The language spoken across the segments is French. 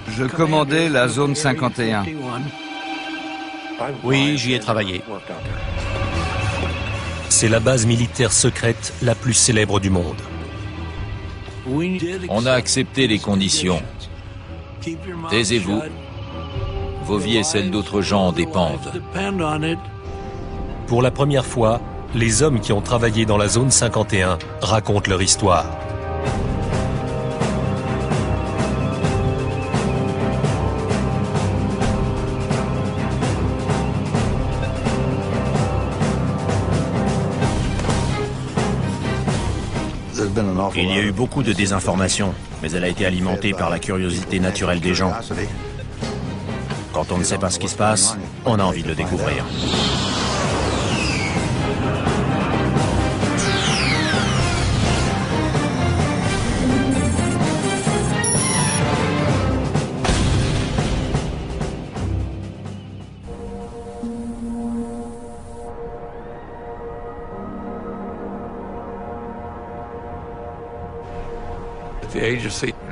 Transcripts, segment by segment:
Je commandais la zone 51. Oui, j'y ai travaillé. C'est la base militaire secrète la plus célèbre du monde. On a accepté les conditions. Taisez-vous. Vos vies et celles d'autres gens en dépendent. Pour la première fois, les hommes qui ont travaillé dans la zone 51 racontent leur histoire. Il y a eu beaucoup de désinformation, mais elle a été alimentée par la curiosité naturelle des gens. Quand on ne sait pas ce qui se passe, on a envie de le découvrir.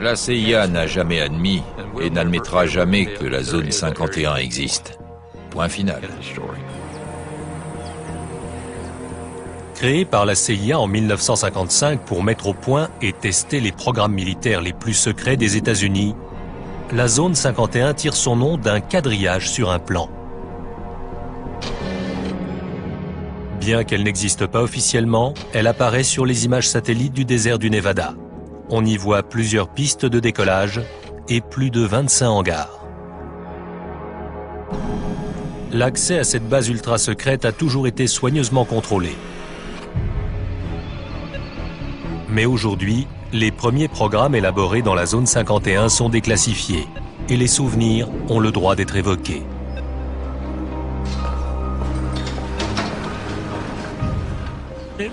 La CIA n'a jamais admis et n'admettra jamais que la zone 51 existe. Point final. Créée par la CIA en 1955 pour mettre au point et tester les programmes militaires les plus secrets des États-Unis, la zone 51 tire son nom d'un quadrillage sur un plan. Bien qu'elle n'existe pas officiellement, elle apparaît sur les images satellites du désert du Nevada. On y voit plusieurs pistes de décollage et plus de 25 hangars. L'accès à cette base ultra secrète a toujours été soigneusement contrôlé. Mais aujourd'hui, les premiers programmes élaborés dans la zone 51 sont déclassifiés et les souvenirs ont le droit d'être évoqués.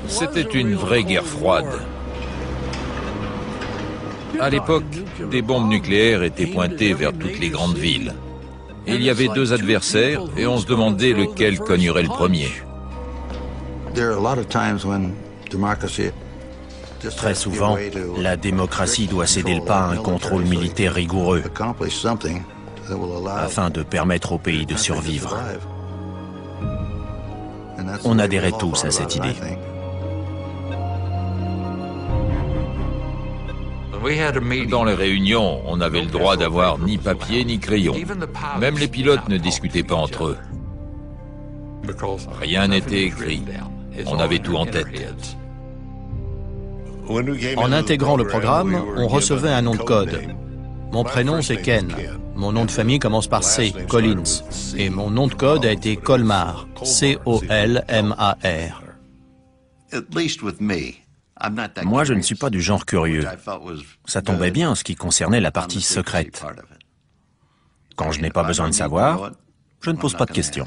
C'était une vraie guerre froide. À l'époque, des bombes nucléaires étaient pointées vers toutes les grandes villes. Il y avait deux adversaires et on se demandait lequel cognerait le premier. Très souvent, la démocratie doit céder le pas à un contrôle militaire rigoureux afin de permettre au pays de survivre. On adhérait tous à cette idée. Dans les réunions, on n'avait le droit d'avoir ni papier ni crayon. Même les pilotes ne discutaient pas entre eux. Rien n'était écrit. On avait tout en tête. En intégrant le programme, on recevait un nom de code. Mon prénom, c'est Ken. Mon nom de famille commence par C, Collins. Et mon nom de code a été Colmar, C-O-L-M-A-R. Moi, je ne suis pas du genre curieux. Ça tombait bien en ce qui concernait la partie secrète. Quand je n'ai pas besoin de savoir, je ne pose pas de questions.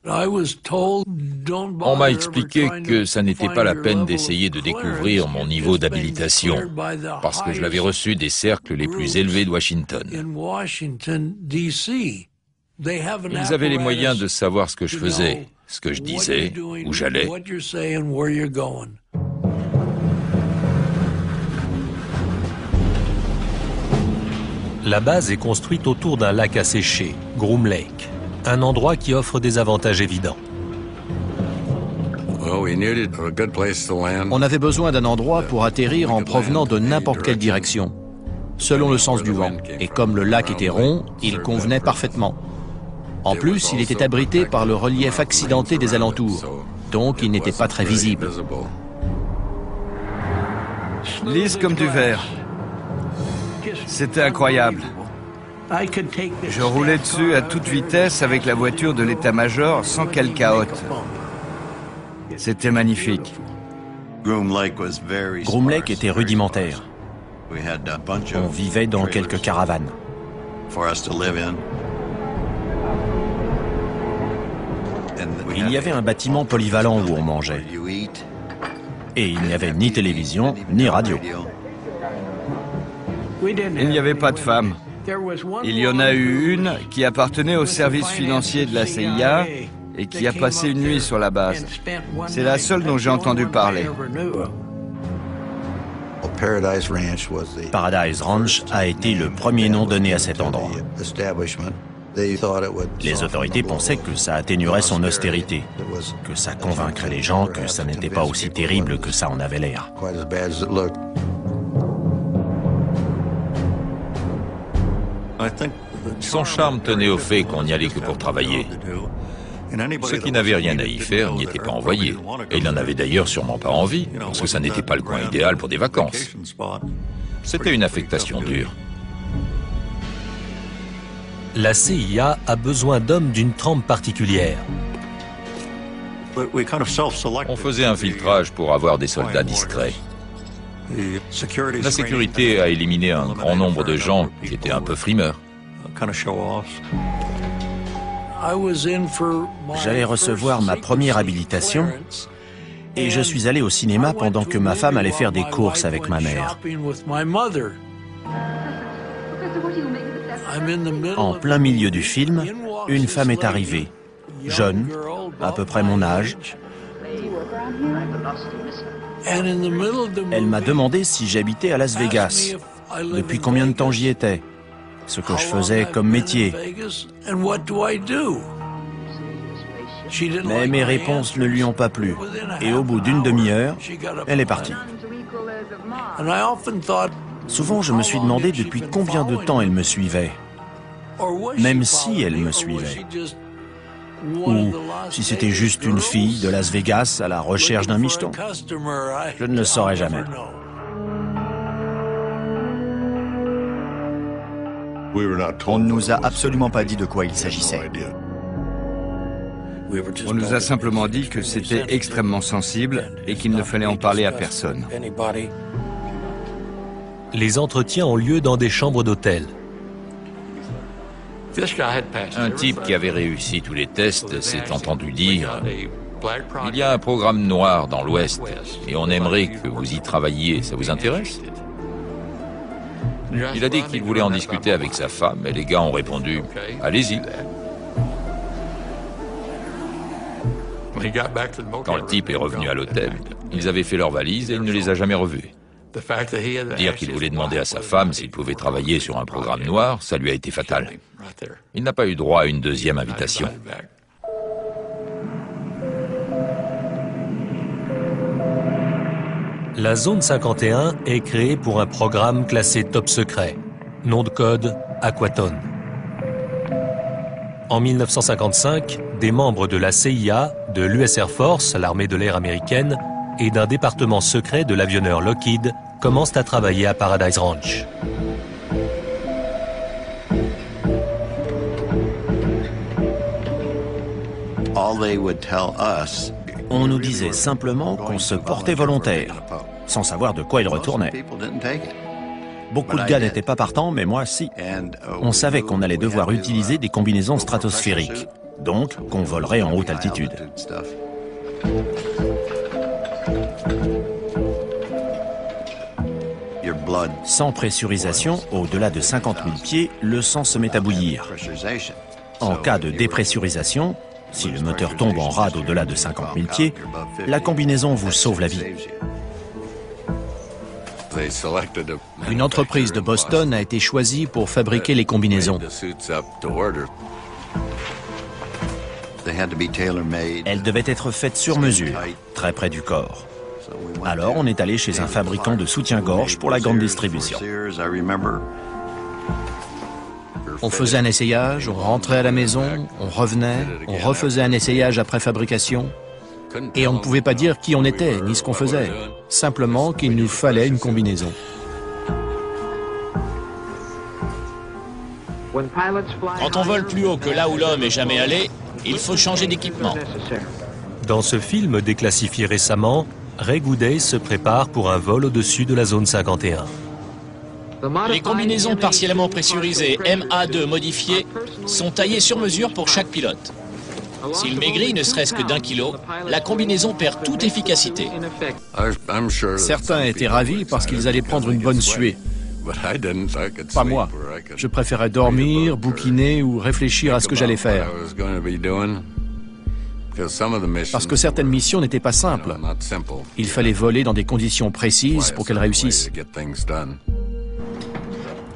On m'a expliqué que ça n'était pas la peine d'essayer de découvrir mon niveau d'habilitation, parce que je l'avais reçu des cercles les plus élevés de Washington. Ils avaient les moyens de savoir ce que je faisais, ce que je disais, où j'allais. La base est construite autour d'un lac asséché, Groom Lake, un endroit qui offre des avantages évidents. On avait besoin d'un endroit pour atterrir en provenant de n'importe quelle direction, selon le sens du vent. Et comme le lac était rond, il convenait parfaitement. En plus, il était abrité par le relief accidenté des alentours, donc il n'était pas très visible. Lisse comme du verre. C'était incroyable. Je roulais dessus à toute vitesse avec la voiture de l'état-major sans qu'elle cahote. C'était magnifique. Groom Lake était rudimentaire. On vivait dans quelques caravanes. Il y avait un bâtiment polyvalent où on mangeait. Et il n'y avait ni télévision, ni radio. Il n'y avait pas de femmes. Il y en a eu une qui appartenait au service financier de la CIA et qui a passé une nuit sur la base. C'est la seule dont j'ai entendu parler. Paradise Ranch a été le premier nom donné à cet endroit. Les autorités pensaient que ça atténuerait son austérité, que ça convaincrait les gens que ça n'était pas aussi terrible que ça en avait l'air. Son charme tenait au fait qu'on n'y allait que pour travailler. Ceux qui n'avaient rien à y faire n'y étaient pas envoyés. Et ils n'en avaient d'ailleurs sûrement pas envie, parce que ça n'était pas le coin idéal pour des vacances. C'était une affectation dure. La CIA a besoin d'hommes d'une trempe particulière. On faisait un filtrage pour avoir des soldats discrets. La sécurité a éliminé un grand nombre de gens qui étaient un peu frimeurs. J'allais recevoir ma première habilitation et je suis allé au cinéma pendant que ma femme allait faire des courses avec ma mère. En plein milieu du film, une femme est arrivée, jeune, à peu près mon âge. Elle m'a demandé si j'habitais à Las Vegas, depuis combien de temps j'y étais, ce que je faisais comme métier. Mais mes réponses ne lui ont pas plu, et au bout d'une demi-heure, elle est partie. Souvent, je me suis demandé depuis combien de temps elle me suivait, même si elle me suivait. Ou si c'était juste une fille de Las Vegas à la recherche d'un micheton. Je ne le saurais jamais. On ne nous a absolument pas dit de quoi il s'agissait. On nous a simplement dit que c'était extrêmement sensible et qu'il ne fallait en parler à personne. Les entretiens ont lieu dans des chambres d'hôtel. Un type qui avait réussi tous les tests s'est entendu dire « Il y a un programme noir dans l'Ouest et on aimerait que vous y travailliez, ça vous intéresse ?» Il a dit qu'il voulait en discuter avec sa femme et les gars ont répondu « Allez-y ». Quand le type est revenu à l'hôtel, ils avaient fait leurs valises et il ne les a jamais revus. Dire qu'il voulait demander à sa femme s'il pouvait travailler sur un programme noir, ça lui a été fatal. Il n'a pas eu droit à une deuxième invitation. La zone 51 est créée pour un programme classé top secret. Nom de code, Aquaton. En 1955, des membres de la CIA, de l'US Air Force, l'armée de l'air américaine, et d'un département secret de l'avionneur Lockheed commencent à travailler à Paradise Ranch. On nous disait simplement qu'on se portait volontaire, sans savoir de quoi il retournait. Beaucoup de gars n'étaient pas partants, mais moi, si. On savait qu'on allait devoir utiliser des combinaisons stratosphériques, donc qu'on volerait en haute altitude. Sans pressurisation, au-delà de 50 000 pieds, le sang se met à bouillir. En cas de dépressurisation, si le moteur tombe en rade au-delà de 50 000 pieds, la combinaison vous sauve la vie. Une entreprise de Boston a été choisie pour fabriquer les combinaisons. Elles devaient être faites sur mesure, très près du corps. Alors on est allé chez un fabricant de soutien-gorge pour la grande distribution. On faisait un essayage, on rentrait à la maison, on revenait, on refaisait un essayage après fabrication. Et on ne pouvait pas dire qui on était, ni ce qu'on faisait. Simplement qu'il nous fallait une combinaison. Quand on vole plus haut que là où l'homme est jamais allé, il faut changer d'équipement. Dans ce film déclassifié récemment, Ray Goudet se prépare pour un vol au-dessus de la zone 51. Les combinaisons partiellement pressurisées MA2 modifiées sont taillées sur mesure pour chaque pilote. S'il maigrit ne serait-ce que d'1 kilo, la combinaison perd toute efficacité. Certains étaient ravis parce qu'ils allaient prendre une bonne suée. Pas moi. Je préférais dormir, bouquiner ou réfléchir à ce que j'allais faire. Parce que certaines missions n'étaient pas simples. Il fallait voler dans des conditions précises pour qu'elles réussissent.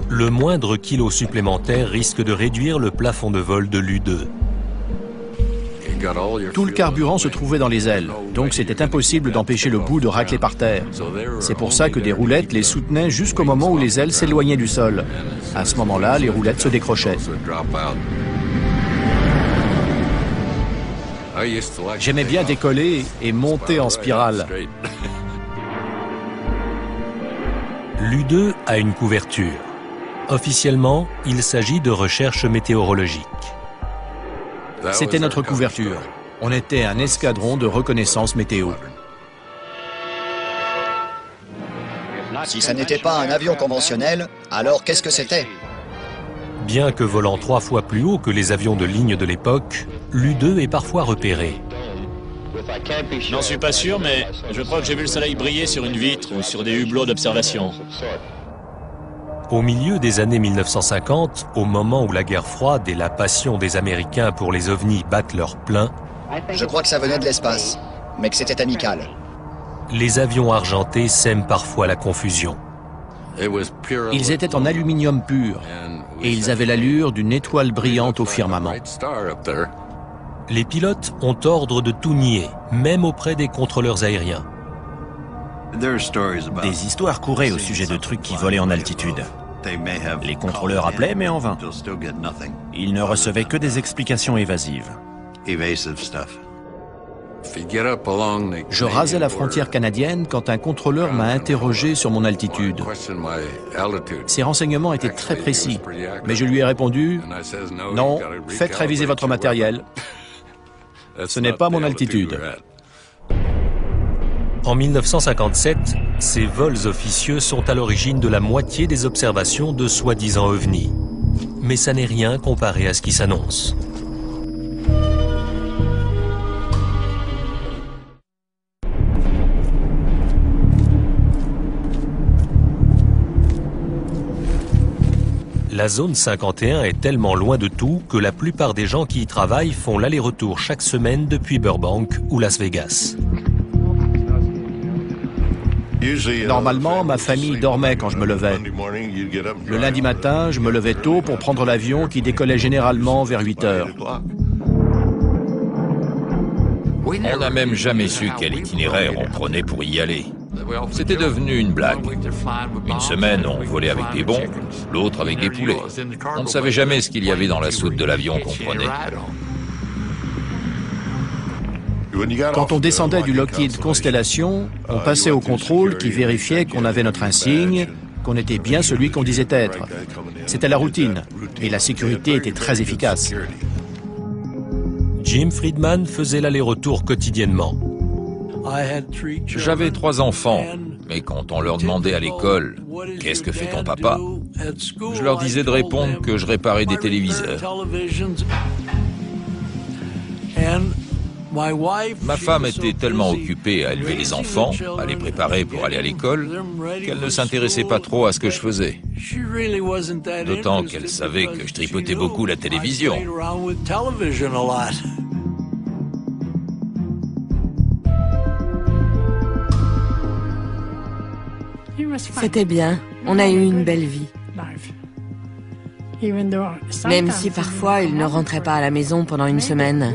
Le moindre kilo supplémentaire risque de réduire le plafond de vol de l'U-2. Tout le carburant se trouvait dans les ailes, donc c'était impossible d'empêcher le bout de racler par terre. C'est pour ça que des roulettes les soutenaient jusqu'au moment où les ailes s'éloignaient du sol. À ce moment-là, les roulettes se décrochaient. J'aimais bien décoller et monter en spirale. L'U-2 a une couverture. Officiellement, il s'agit de recherche météorologique. C'était notre couverture. On était un escadron de reconnaissance météo. Si ça n'était pas un avion conventionnel, alors qu'est-ce que c'était? Bien que volant 3 fois plus haut que les avions de ligne de l'époque, l'U-2 est parfois repéré. J'en suis pas sûr, mais je crois que j'ai vu le soleil briller sur une vitre ou sur des hublots d'observation. Au milieu des années 1950, au moment où la guerre froide et la passion des Américains pour les ovnis battent leur plein, je crois que ça venait de l'espace, mais que c'était amical. Les avions argentés sèment parfois la confusion. Ils étaient en aluminium pur et ils avaient l'allure d'une étoile brillante au firmament. Les pilotes ont ordre de tout nier, même auprès des contrôleurs aériens. Des histoires couraient au sujet de trucs qui volaient en altitude. Les contrôleurs appelaient, mais en vain. Ils ne recevaient que des explications évasives. Je rasais la frontière canadienne quand un contrôleur m'a interrogé sur mon altitude. Ses renseignements étaient très précis, mais je lui ai répondu « Non, faites réviser votre matériel. Ce n'est pas mon altitude. » En 1957, ces vols officieux sont à l'origine de la moitié des observations de soi-disant ovnis. Mais ça n'est rien comparé à ce qui s'annonce. La zone 51 est tellement loin de tout que la plupart des gens qui y travaillent font l'aller-retour chaque semaine depuis Burbank ou Las Vegas. Normalement, ma famille dormait quand je me levais. Le lundi matin, je me levais tôt pour prendre l'avion qui décollait généralement vers 8 heures. On n'a même jamais su quel itinéraire on prenait pour y aller. C'était devenu une blague. Une semaine, on volait avec des bons, l'autre avec des poulets. On ne savait jamais ce qu'il y avait dans la soute de l'avion qu'on prenait. Quand on descendait du Lockheed Constellation, on passait au contrôle qui vérifiait qu'on avait notre insigne, qu'on était bien celui qu'on disait être. C'était la routine, et la sécurité était très efficace. Jim Friedman faisait l'aller-retour quotidiennement. J'avais 3 enfants, mais quand on leur demandait à l'école « Qu'est-ce que fait ton papa ?», je leur disais de répondre que je réparais des téléviseurs. Ma femme était tellement occupée à élever les enfants, à les préparer pour aller à l'école, qu'elle ne s'intéressait pas trop à ce que je faisais. D'autant qu'elle savait que je tripotais beaucoup la télévision. C'était bien, on a eu une belle vie. Même si parfois il ne rentrait pas à la maison pendant une semaine.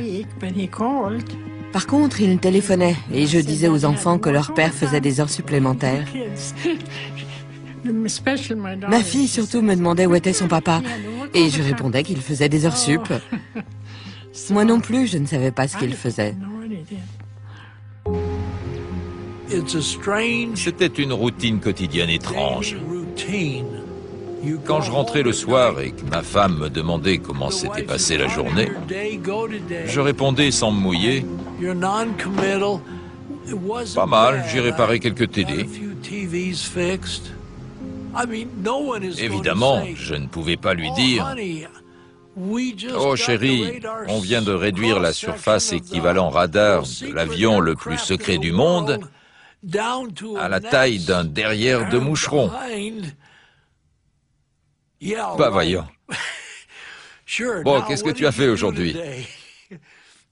Par contre, il téléphonait et je disais aux enfants que leur père faisait des heures supplémentaires. Ma fille surtout me demandait où était son papa et je répondais qu'il faisait des heures sup. Moi non plus, je ne savais pas ce qu'il faisait. C'était une routine quotidienne étrange. Quand je rentrais le soir et que ma femme me demandait comment s'était passée la journée, je répondais sans me mouiller. Pas mal, j'ai réparé quelques télés. Évidemment, je ne pouvais pas lui dire « Oh chérie, on vient de réduire la surface équivalent radar de l'avion le plus secret du monde à la taille d'un derrière de moucheron. » Bah voyons. Bon, qu'est-ce que tu as fait aujourd'hui?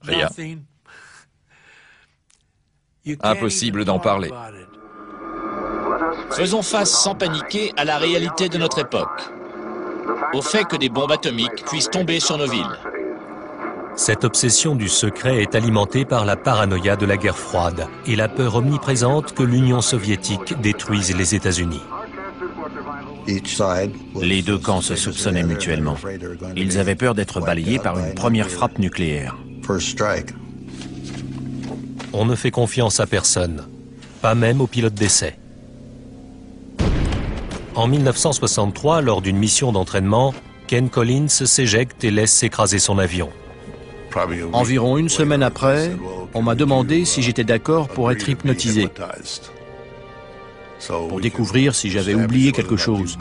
Rien. Impossible d'en parler. Faisons face sans paniquer à la réalité de notre époque, au fait que des bombes atomiques puissent tomber sur nos villes. Cette obsession du secret est alimentée par la paranoïa de la guerre froide et la peur omniprésente que l'Union soviétique détruise les États-Unis. Les deux camps se soupçonnaient mutuellement. Ils avaient peur d'être balayés par une première frappe nucléaire. On ne fait confiance à personne, pas même aux pilotes d'essai. En 1963, lors d'une mission d'entraînement, Ken Collins s'éjecte et laisse s'écraser son avion. Environ une semaine après, on m'a demandé si j'étais d'accord pour être hypnotisé, pour découvrir si j'avais oublié quelque chose.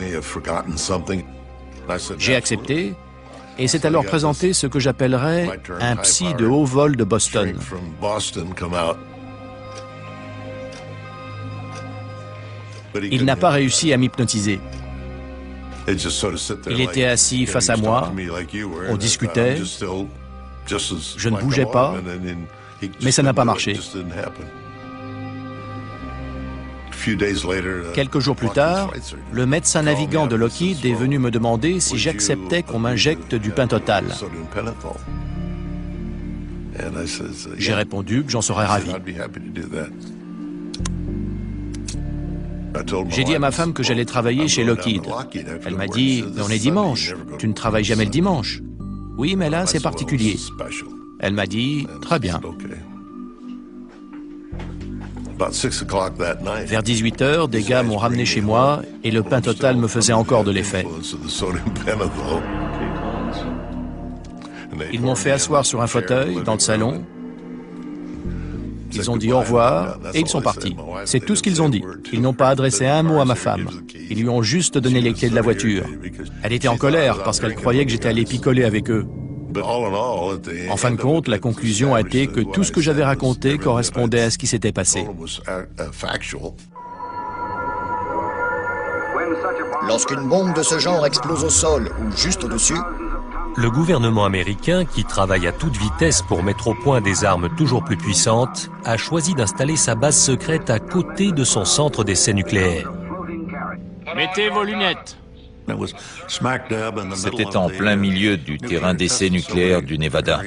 J'ai accepté, et s'est alors présenté ce que j'appellerais un psy de haut vol de Boston. Il n'a pas réussi à m'hypnotiser. Il était assis face à moi, on discutait, je ne bougeais pas, mais ça n'a pas marché. Quelques jours plus tard, le médecin navigant de Lockheed est venu me demander si j'acceptais qu'on m'injecte du pentotal. J'ai répondu que j'en serais ravi. J'ai dit à ma femme que j'allais travailler chez Lockheed. Elle m'a dit « On est dimanche, tu ne travailles jamais le dimanche ». « Oui, mais là, c'est particulier. » Elle m'a dit « Très bien ». Vers 18 h, des gars m'ont ramené chez moi et le pentotal me faisait encore de l'effet. Ils m'ont fait asseoir sur un fauteuil dans le salon. Ils ont dit au revoir et ils sont partis. C'est tout ce qu'ils ont dit. Ils n'ont pas adressé un mot à ma femme. Ils lui ont juste donné les clés de la voiture. Elle était en colère parce qu'elle croyait que j'étais allé picoler avec eux. En fin de compte, la conclusion a été que tout ce que j'avais raconté correspondait à ce qui s'était passé. Lorsqu'une bombe de ce genre explose au sol ou juste au-dessus, le gouvernement américain, qui travaille à toute vitesse pour mettre au point des armes toujours plus puissantes, a choisi d'installer sa base secrète à côté de son centre d'essai nucléaire. Mettez vos lunettes. C'était en plein milieu du terrain d'essai nucléaire du Nevada.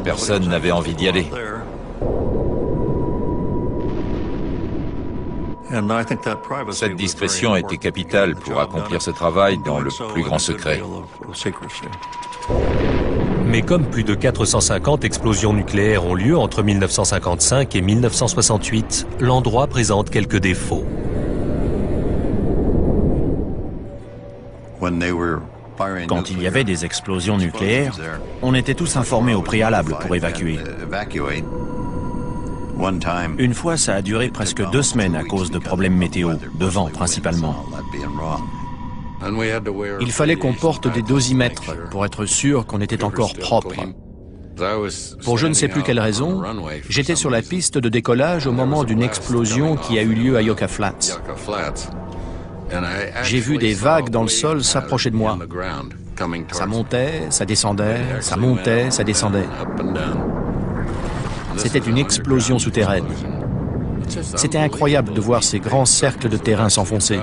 Personne n'avait envie d'y aller. Cette discrétion était capitale pour accomplir ce travail dans le plus grand secret. Mais comme plus de 450 explosions nucléaires ont lieu entre 1955 et 1968, l'endroit présente quelques défauts. Quand il y avait des explosions nucléaires, on était tous informés au préalable pour évacuer. Une fois, ça a duré presque 2 semaines à cause de problèmes météo, de vent principalement. Il fallait qu'on porte des dosimètres pour être sûr qu'on était encore propre. Pour je ne sais plus quelle raison, j'étais sur la piste de décollage au moment d'une explosion qui a eu lieu à Yucca Flats. J'ai vu des vagues dans le sol s'approcher de moi. Ça montait, ça descendait, ça montait, ça descendait. C'était une explosion souterraine. C'était incroyable de voir ces grands cercles de terrain s'enfoncer.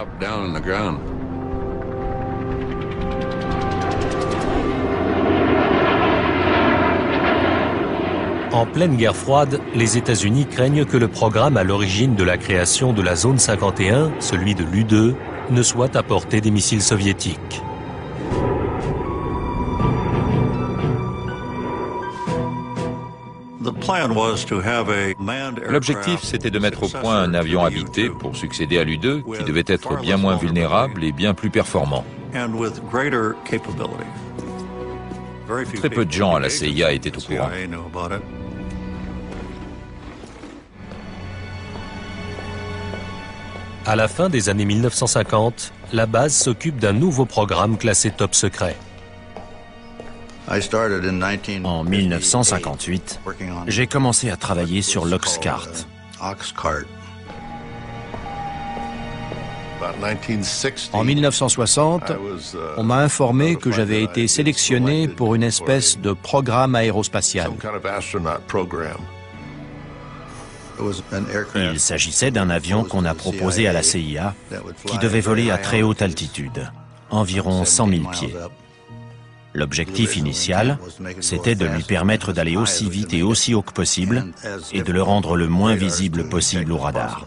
En pleine guerre froide, les États-Unis craignent que le programme à l'origine de la création de la zone 51, celui de l'U-2, ne soit à portée des missiles soviétiques. L'objectif, c'était de mettre au point un avion habité pour succéder à l'U-2, qui devait être bien moins vulnérable et bien plus performant. Très peu de gens à la CIA étaient au courant. À la fin des années 1950, la base s'occupe d'un nouveau programme classé top secret. En 1958, j'ai commencé à travailler sur l'Oxcart. En 1960, on m'a informé que j'avais été sélectionné pour une espèce de programme aérospatial. Il s'agissait d'un avion qu'on a proposé à la CIA, qui devait voler à très haute altitude, environ 100 000 pieds. L'objectif initial, c'était de lui permettre d'aller aussi vite et aussi haut que possible et de le rendre le moins visible possible au radar.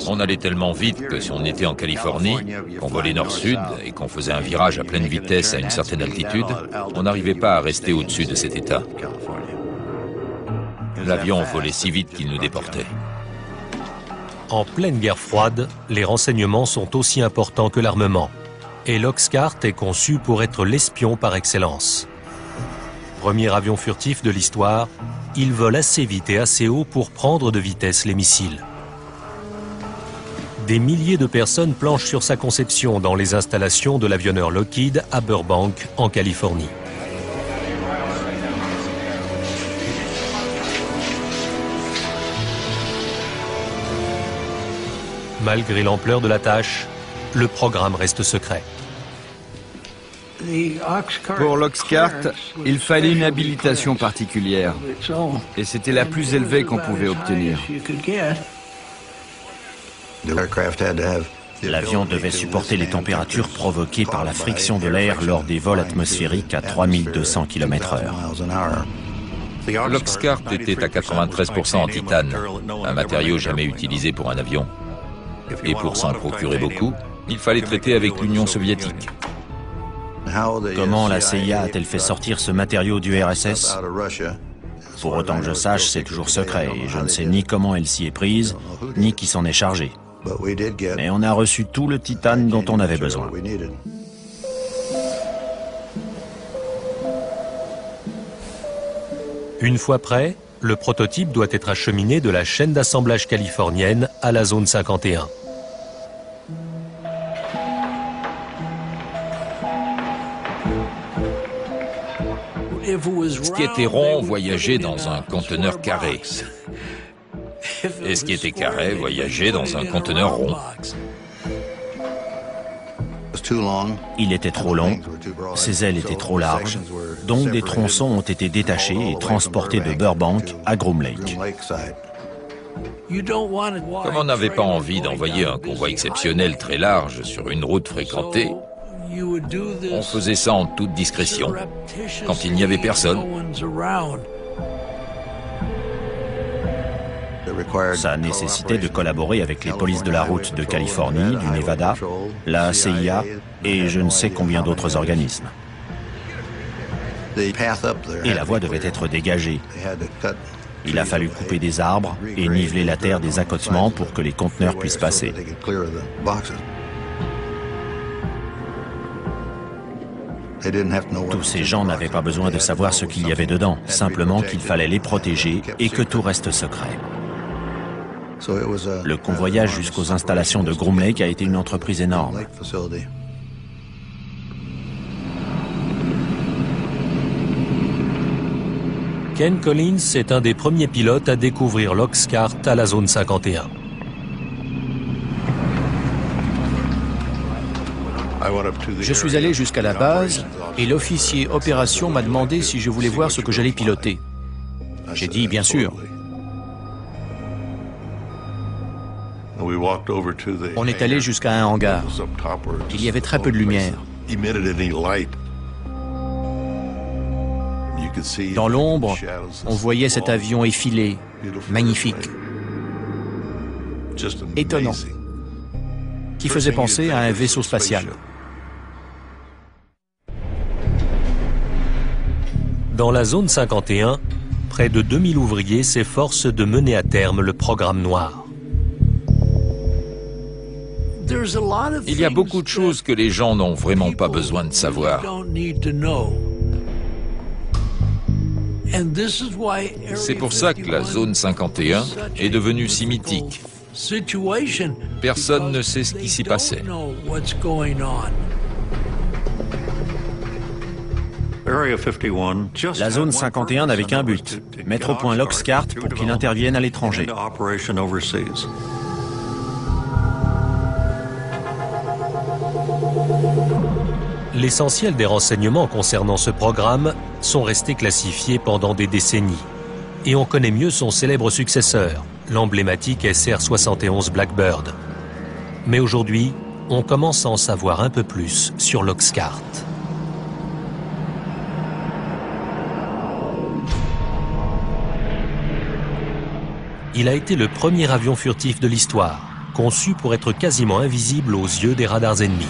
On allait tellement vite que si on était en Californie, qu'on volait nord-sud et qu'on faisait un virage à pleine vitesse à une certaine altitude, on n'arrivait pas à rester au-dessus de cet état. L'avion volait si vite qu'il nous déportait. En pleine guerre froide, les renseignements sont aussi importants que l'armement. Et l'Oxcart est conçu pour être l'espion par excellence. Premier avion furtif de l'histoire, il vole assez vite et assez haut pour prendre de vitesse les missiles. Des milliers de personnes planchent sur sa conception dans les installations de l'avionneur Lockheed à Burbank, en Californie. Malgré l'ampleur de la tâche, le programme reste secret. Pour l'Oxcart, il fallait une habilitation particulière. Et c'était la plus élevée qu'on pouvait obtenir. L'avion devait supporter les températures provoquées par la friction de l'air lors des vols atmosphériques à 3200 km/h. L'Oxcart était à 93% en titane, un matériau jamais utilisé pour un avion. Et pour s'en procurer beaucoup, il fallait traiter avec l'Union soviétique. Comment la CIA a-t-elle fait sortir ce matériau du RSS? Pour autant que je sache, c'est toujours secret et je ne sais ni comment elle s'y est prise, ni qui s'en est chargé. Mais on a reçu tout le titane dont on avait besoin. Une fois prêt, le prototype doit être acheminé de la chaîne d'assemblage californienne à la zone 51. Ce qui était rond voyageait dans un conteneur carré. Et ce qui était carré voyageait dans un conteneur rond. Il était trop long, ses ailes étaient trop larges, donc des tronçons ont été détachés et transportés de Burbank à Groom Lake. Comme on n'avait pas envie d'envoyer un convoi exceptionnel très large sur une route fréquentée, on faisait ça en toute discrétion, quand il n'y avait personne. Ça nécessitait de collaborer avec les polices de la route de Californie, du Nevada, la CIA et je ne sais combien d'autres organismes. Et la voie devait être dégagée. Il a fallu couper des arbres et niveler la terre des accotements pour que les conteneurs puissent passer. Tous ces gens n'avaient pas besoin de savoir ce qu'il y avait dedans, simplement qu'il fallait les protéger et que tout reste secret. Le convoyage jusqu'aux installations de Groom Lake a été une entreprise énorme. Ken Collins est un des premiers pilotes à découvrir l'Oxcart à la zone 51. Je suis allé jusqu'à la base et l'officier opération m'a demandé si je voulais voir ce que j'allais piloter. J'ai dit bien sûr. On est allé jusqu'à un hangar. Il y avait très peu de lumière. Dans l'ombre, on voyait cet avion effilé, magnifique, étonnant, qui faisait penser à un vaisseau spatial. Dans la zone 51, près de 2000 ouvriers s'efforcent de mener à terme le programme noir. Il y a beaucoup de choses que les gens n'ont vraiment pas besoin de savoir. C'est pour ça que la zone 51 est devenue si mythique. Personne ne sait ce qui s'y passait. La zone 51 n'avait qu'un but, mettre au point l'Oxcart pour qu'il intervienne à l'étranger. L'essentiel des renseignements concernant ce programme sont restés classifiés pendant des décennies. Et on connaît mieux son célèbre successeur, l'emblématique SR-71 Blackbird. Mais aujourd'hui, on commence à en savoir un peu plus sur l'Oxcart. Il a été le premier avion furtif de l'histoire, conçu pour être quasiment invisible aux yeux des radars ennemis.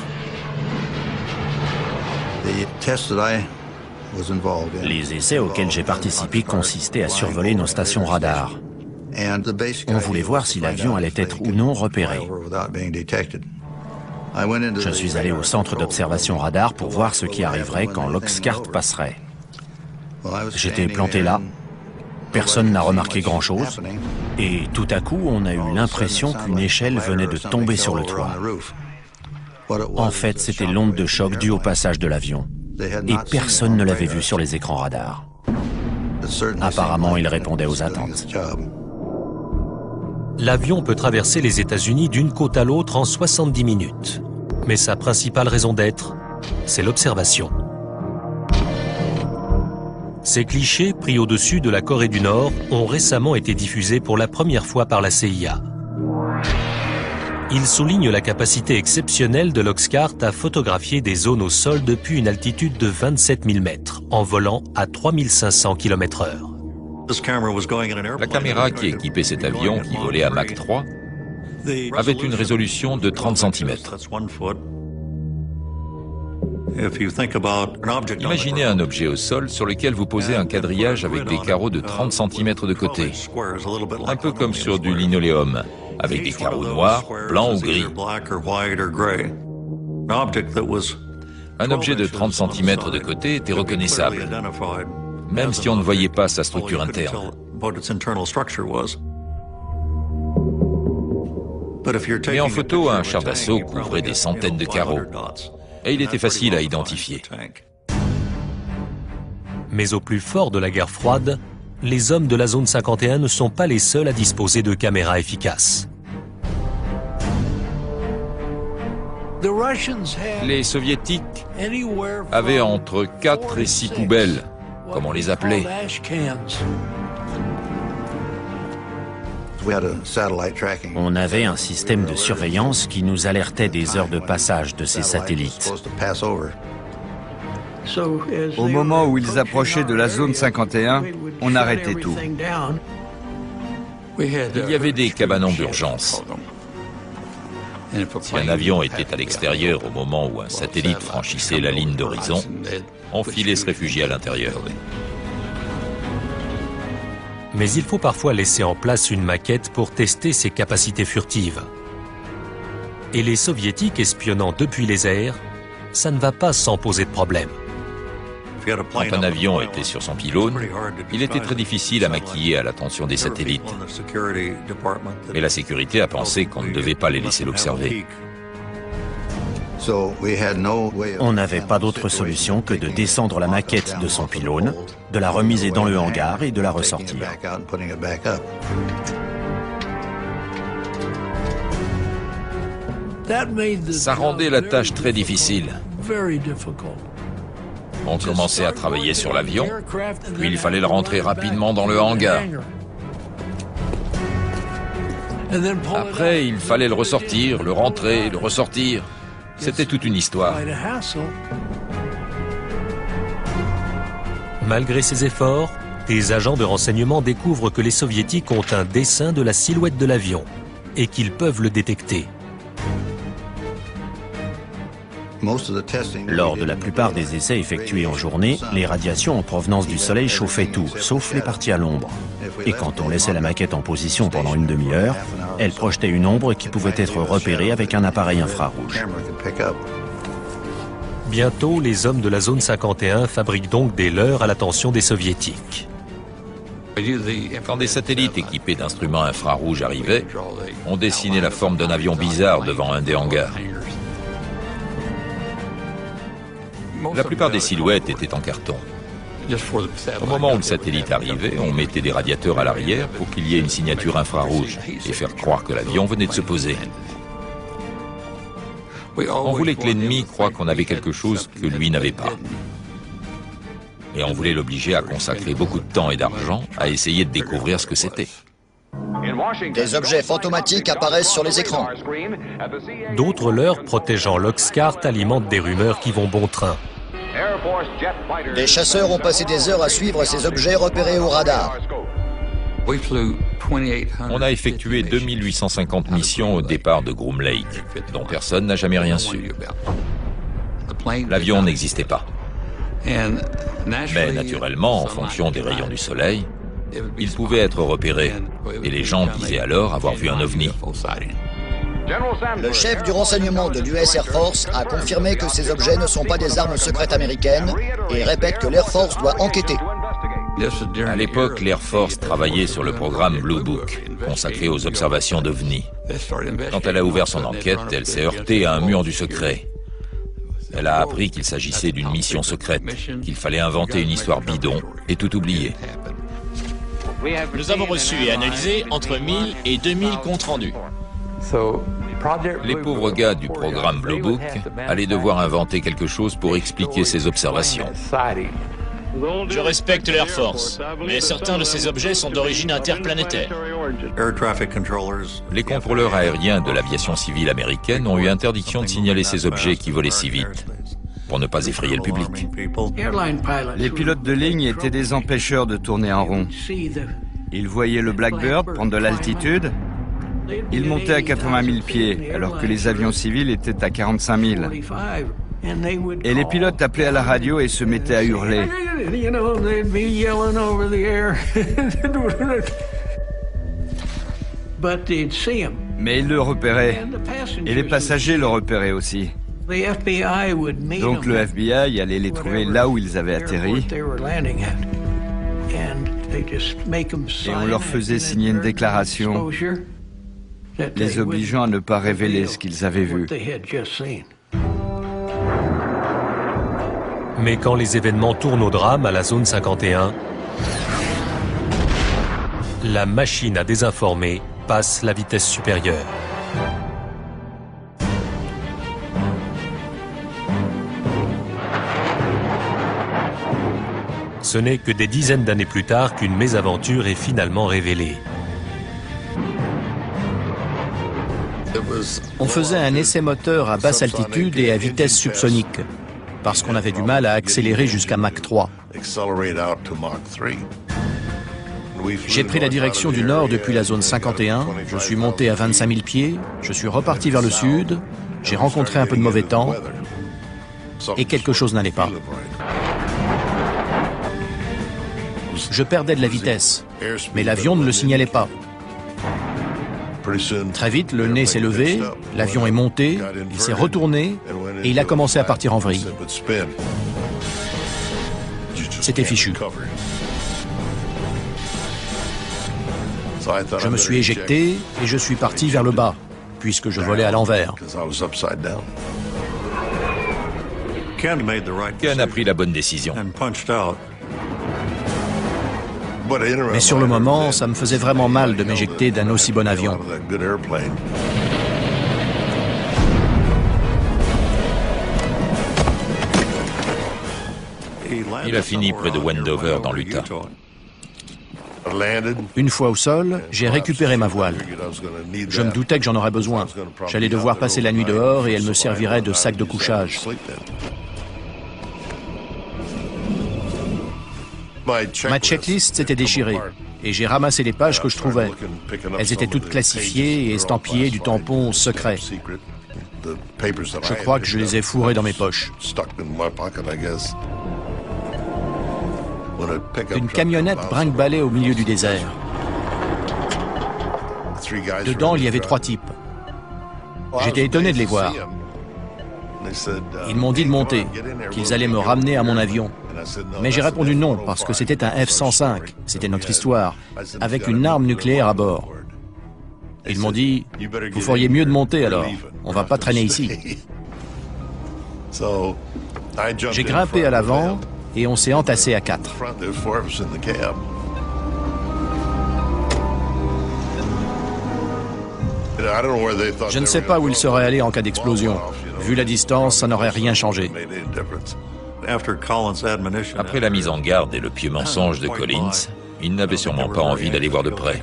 Les essais auxquels j'ai participé consistaient à survoler nos stations radars. On voulait voir si l'avion allait être ou non repéré. Je suis allé au centre d'observation radar pour voir ce qui arriverait quand l'Oxcart passerait. J'étais planté là. Personne n'a remarqué grand-chose. Et tout à coup, on a eu l'impression qu'une échelle venait de tomber sur le toit. En fait, c'était l'onde de choc due au passage de l'avion. Et personne ne l'avait vu sur les écrans radars. Apparemment, il répondait aux attentes. L'avion peut traverser les États-Unis d'une côte à l'autre en 70 minutes. Mais sa principale raison d'être, c'est l'observation. Ces clichés, pris au-dessus de la Corée du Nord, ont récemment été diffusés pour la première fois par la CIA. Ils soulignent la capacité exceptionnelle de l'Oxcart à photographier des zones au sol depuis une altitude de 27 000 mètres, en volant à 3500 km/h. La caméra qui équipait cet avion, qui volait à Mach 3, avait une résolution de 30 cm. Imaginez un objet au sol sur lequel vous posez un quadrillage avec des carreaux de 30 cm de côté, un peu comme sur du linoléum, avec des carreaux noirs, blancs ou gris. Un objet de 30 cm de côté était reconnaissable, même si on ne voyait pas sa structure interne. Mais en photo, un char d'assaut couvrait des centaines de carreaux, et il était facile à identifier. Mais au plus fort de la guerre froide, les hommes de la zone 51 ne sont pas les seuls à disposer de caméras efficaces. Les soviétiques avaient entre 4 et 6 poubelles, comme on les appelait. On avait un système de surveillance qui nous alertait des heures de passage de ces satellites. Au moment où ils approchaient de la zone 51, on arrêtait tout. Il y avait des cabanons d'urgence. Si un avion était à l'extérieur au moment où un satellite franchissait la ligne d'horizon, on filait se réfugier à l'intérieur. Mais il faut parfois laisser en place une maquette pour tester ses capacités furtives. Et les soviétiques espionnant depuis les airs, ça ne va pas sans poser de problème. Quand un avion était sur son pylône, il était très difficile à maquiller à l'attention des satellites. Mais la sécurité a pensé qu'on ne devait pas les laisser l'observer. On n'avait pas d'autre solution que de descendre la maquette de son pylône, de la remiser dans le hangar et de la ressortir. Ça rendait la tâche très difficile. On commençait à travailler sur l'avion, puis il fallait le rentrer rapidement dans le hangar. Après, il fallait le ressortir, le rentrer, le ressortir. C'était toute une histoire. Malgré ces efforts, des agents de renseignement découvrent que les soviétiques ont un dessin de la silhouette de l'avion et qu'ils peuvent le détecter. Lors de la plupart des essais effectués en journée, les radiations en provenance du soleil chauffaient tout, sauf les parties à l'ombre. Et quand on laissait la maquette en position pendant une demi-heure, elle projetait une ombre qui pouvait être repérée avec un appareil infrarouge. Bientôt, les hommes de la zone 51 fabriquent donc des leurres à l'attention des soviétiques. Quand des satellites équipés d'instruments infrarouges arrivaient, on dessinait la forme d'un avion bizarre devant un des hangars. La plupart des silhouettes étaient en carton. Au moment où le satellite arrivait, on mettait des radiateurs à l'arrière pour qu'il y ait une signature infrarouge et faire croire que l'avion venait de se poser. On voulait que l'ennemi croie qu'on avait quelque chose que lui n'avait pas. Et on voulait l'obliger à consacrer beaucoup de temps et d'argent à essayer de découvrir ce que c'était. Des objets fantomatiques apparaissent sur les écrans. D'autres leurres protégeant l'Oxcart alimentent des rumeurs qui vont bon train. Des chasseurs ont passé des heures à suivre ces objets repérés au radar. On a effectué 2850 missions au départ de Groom Lake, dont personne n'a jamais rien su. L'avion n'existait pas. Mais naturellement, en fonction des rayons du soleil, il pouvait être repéré, et les gens disaient alors avoir vu un ovni. Le chef du renseignement de l'US Air Force a confirmé que ces objets ne sont pas des armes secrètes américaines et répète que l'Air Force doit enquêter. À l'époque, l'Air Force travaillait sur le programme Blue Book, consacré aux observations d'ovnis. Quand elle a ouvert son enquête, elle s'est heurtée à un mur du secret. Elle a appris qu'il s'agissait d'une mission secrète, qu'il fallait inventer une histoire bidon et tout oublier. Nous avons reçu et analysé entre 1000 et 2000 comptes rendus. Les pauvres gars du programme Blue Book allaient devoir inventer quelque chose pour expliquer ces observations. Je respecte l'Air Force, mais certains de ces objets sont d'origine interplanétaire. Les contrôleurs aériens de l'aviation civile américaine ont eu interdiction de signaler ces objets qui volaient si vite, pour ne pas effrayer le public. Les pilotes de ligne étaient des empêcheurs de tourner en rond. Ils voyaient le Blackbird prendre de l'altitude. Ils montaient à 80 000 pieds, alors que les avions civils étaient à 45 000. Et les pilotes appelaient à la radio et se mettaient à hurler. Mais ils le repéraient. Et les passagers le repéraient aussi. Donc le FBI allait les trouver là où ils avaient atterri. Et on leur faisait signer une déclaration les obligeant à ne pas révéler ce qu'ils avaient vu. Mais quand les événements tournent au drame à la zone 51, la machine à désinformer passe la vitesse supérieure. Ce n'est que des dizaines d'années plus tard qu'une mésaventure est finalement révélée. On faisait un essai moteur à basse altitude et à vitesse subsonique, parce qu'on avait du mal à accélérer jusqu'à Mach 3. J'ai pris la direction du nord depuis la zone 51, je suis monté à 25 000 pieds, je suis reparti vers le sud, j'ai rencontré un peu de mauvais temps, et quelque chose n'allait pas. Je perdais de la vitesse, mais l'avion ne le signalait pas. Très vite, le nez s'est levé, l'avion est monté, il s'est retourné et il a commencé à partir en vrille. C'était fichu. Je me suis éjecté et je suis parti vers le bas, puisque je volais à l'envers. Ken a pris la bonne décision. Mais sur le moment, ça me faisait vraiment mal de m'éjecter d'un aussi bon avion. Il a fini près de Wendover, dans l'Utah. Une fois au sol, j'ai récupéré ma voile. Je me doutais que j'en aurais besoin. J'allais devoir passer la nuit dehors et elle me servirait de sac de couchage. Ma checklist s'était déchirée et j'ai ramassé les pages que je trouvais. Elles étaient toutes classifiées et estampillées du tampon secret. Je crois que je les ai fourrées dans mes poches. Une camionnette brinque-ballait au milieu du désert. Dedans, il y avait 3 types. J'étais étonné de les voir. Ils m'ont dit de monter, qu'ils allaient me ramener à mon avion. Mais j'ai répondu non, parce que c'était un F-105, c'était notre histoire, avec une arme nucléaire à bord. Ils m'ont dit, vous feriez mieux de monter alors, on va pas traîner ici. J'ai grimpé à l'avant et on s'est entassé à 4. Je ne sais pas où ils seraient allés en cas d'explosion, vu Vu la distance, ça n'aurait rien changé. Après la mise en garde et le pieux mensonge de Collins, il n'avait sûrement pas envie d'aller voir de près.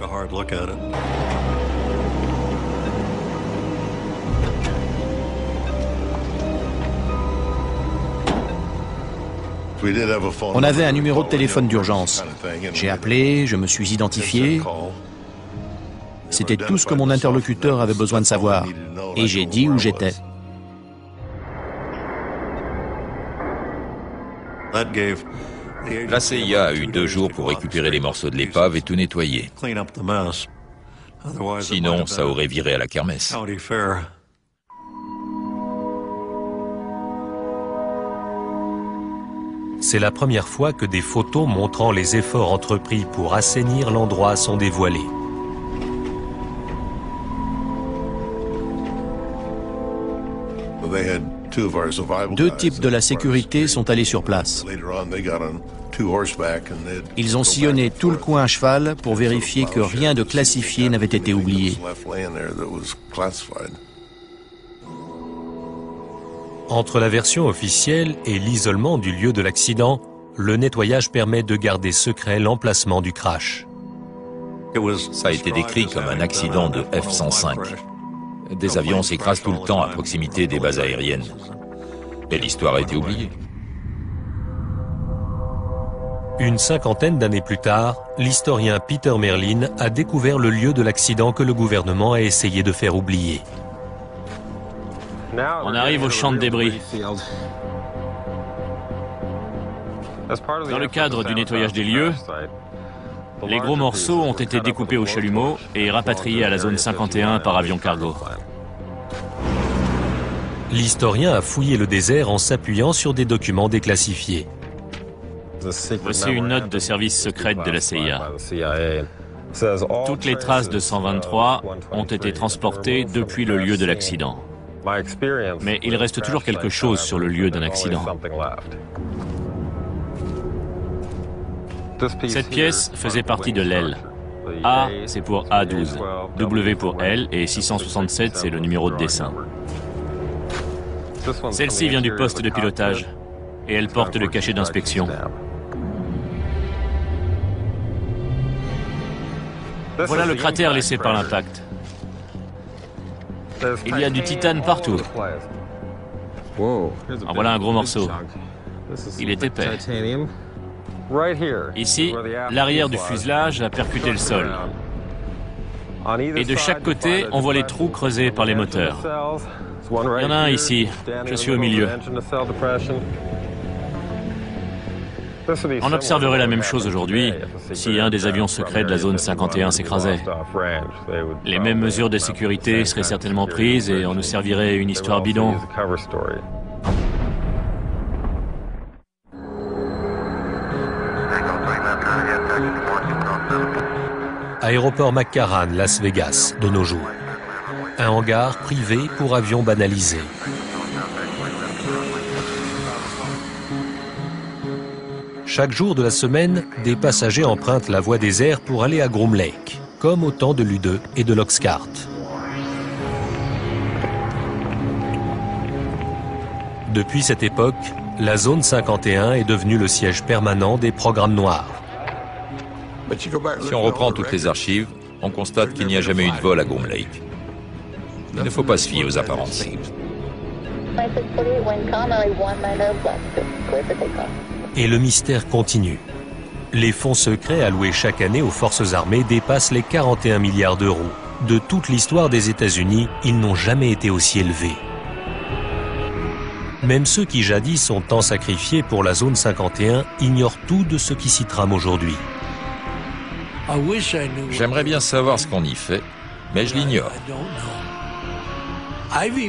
On avait un numéro de téléphone d'urgence. J'ai appelé, je me suis identifié. C'était tout ce que mon interlocuteur avait besoin de savoir. Et j'ai dit où j'étais. La CIA a eu 2 jours pour récupérer les morceaux de l'épave et tout nettoyer. Sinon, ça aurait viré à la kermesse. C'est la première fois que des photos montrant les efforts entrepris pour assainir l'endroit sont dévoilées. Deux types de la sécurité sont allés sur place. Ils ont sillonné tout le coin à cheval pour vérifier que rien de classifié n'avait été oublié. Entre la version officielle et l'isolement du lieu de l'accident, le nettoyage permet de garder secret l'emplacement du crash. Ça a été décrit comme un accident de F-105. Des avions s'écrasent tout le temps à proximité des bases aériennes. Et l'histoire a été oubliée. Une cinquantaine d'années plus tard, l'historien Peter Merlin a découvert le lieu de l'accident que le gouvernement a essayé de faire oublier. On arrive au champ de débris. Dans le cadre du nettoyage des lieux, les gros morceaux ont été découpés au chalumeau et rapatriés à la zone 51 par avion cargo. L'historien a fouillé le désert en s'appuyant sur des documents déclassifiés. Voici une note de service secrète de la CIA. Toutes les traces de 123 ont été transportées depuis le lieu de l'accident. Mais il reste toujours quelque chose sur le lieu d'un accident. Cette pièce faisait partie de l'aile. A, c'est pour A12, W pour L et 667, c'est le numéro de dessin. Celle-ci vient du poste de pilotage et elle porte le cachet d'inspection. Voilà le cratère laissé par l'impact. Il y a du titane partout. En voilà un gros morceau. Il est épais. Ici, l'arrière du fuselage a percuté le sol. Et de chaque côté, on voit les trous creusés par les moteurs. Il y en a un ici. Je suis au milieu. On observerait la même chose aujourd'hui si un des avions secrets de la zone 51 s'écrasait. Les mêmes mesures de sécurité seraient certainement prises et on nous servirait une histoire bidon. Aéroport McCarran, Las Vegas, de nos jours. Un hangar privé pour avions banalisés. Chaque jour de la semaine, des passagers empruntent la voie des airs pour aller à Groom Lake, comme au temps de l'U-2 et de l'Oxcart. Depuis cette époque, la zone 51 est devenue le siège permanent des programmes noirs. Si on reprend toutes les archives, on constate qu'il n'y a jamais eu de vol à Groom Lake. Il ne faut pas se fier aux apparences. Et le mystère continue. Les fonds secrets alloués chaque année aux forces armées dépassent les 41 milliards d'euros. De toute l'histoire des États-Unis, ils n'ont jamais été aussi élevés. Même ceux qui jadis ont tant sacrifié pour la zone 51 ignorent tout de ce qui s'y trame aujourd'hui. J'aimerais bien savoir ce qu'on y fait, mais je l'ignore.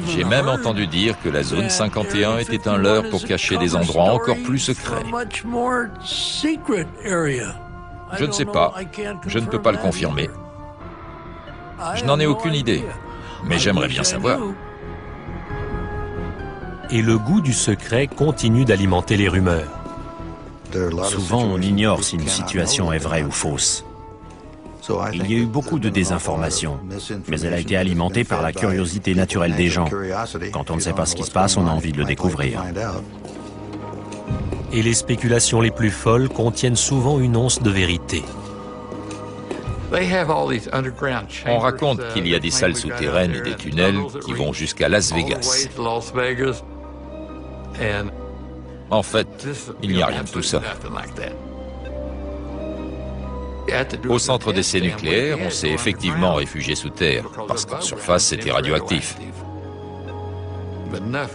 J'ai même entendu dire que la zone 51 était un leurre pour cacher des endroits encore plus secrets. Je ne sais pas, je ne peux pas le confirmer. Je n'en ai aucune idée, mais j'aimerais bien savoir. Et le goût du secret continue d'alimenter les rumeurs. Souvent, on ignore si une situation est vraie ou fausse. Il y a eu beaucoup de désinformation, mais elle a été alimentée par la curiosité naturelle des gens. Quand on ne sait pas ce qui se passe, on a envie de le découvrir. Et les spéculations les plus folles contiennent souvent une once de vérité. On raconte qu'il y a des salles souterraines et des tunnels qui vont jusqu'à Las Vegas. En fait, il n'y a rien de tout ça. Au centre d'essais nucléaires, on s'est effectivement réfugié sous terre, parce qu'en surface, c'était radioactif.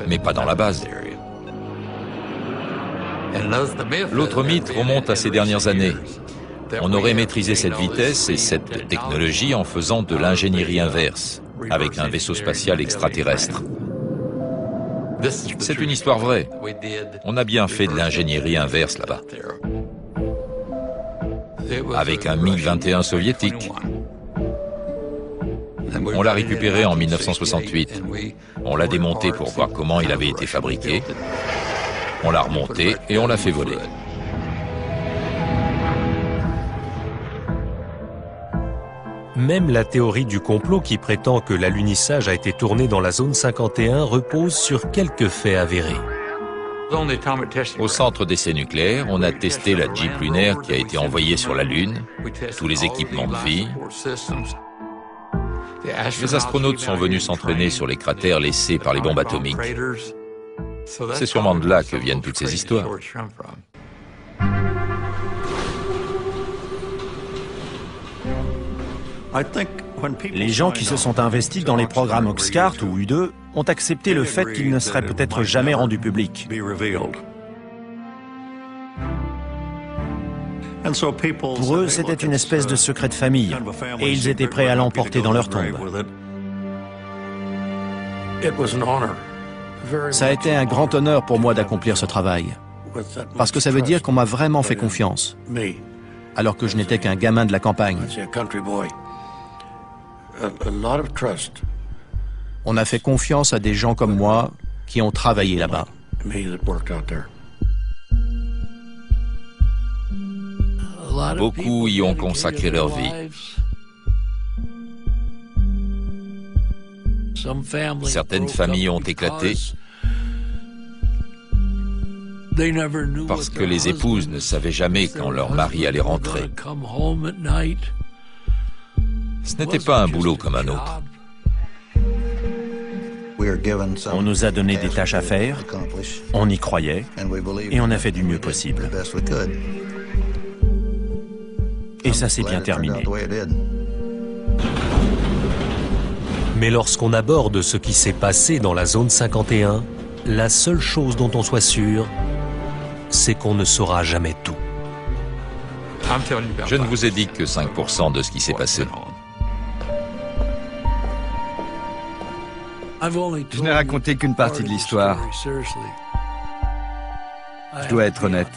Mais pas dans la base. L'autre mythe remonte à ces dernières années. On aurait maîtrisé cette vitesse et cette technologie en faisant de l'ingénierie inverse, avec un vaisseau spatial extraterrestre. C'est une histoire vraie. On a bien fait de l'ingénierie inverse là-bas. Avec un MiG-21 soviétique. On l'a récupéré en 1968. On l'a démonté pour voir comment il avait été fabriqué. On l'a remonté et on l'a fait voler. Même la théorie du complot qui prétend que l'alunissage a été tourné dans la zone 51 repose sur quelques faits avérés. Au centre d'essais nucléaires, on a testé la Jeep lunaire qui a été envoyée sur la Lune, tous les équipements de vie. Les astronautes sont venus s'entraîner sur les cratères laissés par les bombes atomiques. C'est sûrement de là que viennent toutes ces histoires. Les gens qui se sont investis dans les programmes Oxcart ou U2 ont accepté le fait qu'ils ne seraient peut-être jamais rendus publics. Pour eux, c'était une espèce de secret de famille, et ils étaient prêts à l'emporter dans leur tombe. Ça a été un grand honneur pour moi d'accomplir ce travail, parce que ça veut dire qu'on m'a vraiment fait confiance, alors que je n'étais qu'un gamin de la campagne. On a fait confiance à des gens comme moi qui ont travaillé là-bas. Beaucoup y ont consacré leur vie. Certaines familles ont éclaté parce que les épouses ne savaient jamais quand leur mari allait rentrer. Ce n'était pas un boulot comme un autre. On nous a donné des tâches à faire, on y croyait, et on a fait du mieux possible. Et ça s'est bien terminé. Mais lorsqu'on aborde ce qui s'est passé dans la zone 51, la seule chose dont on soit sûr, c'est qu'on ne saura jamais tout. Je ne vous ai dit que 5% de ce qui s'est passé. Je n'ai raconté qu'une partie de l'histoire. Je dois être honnête.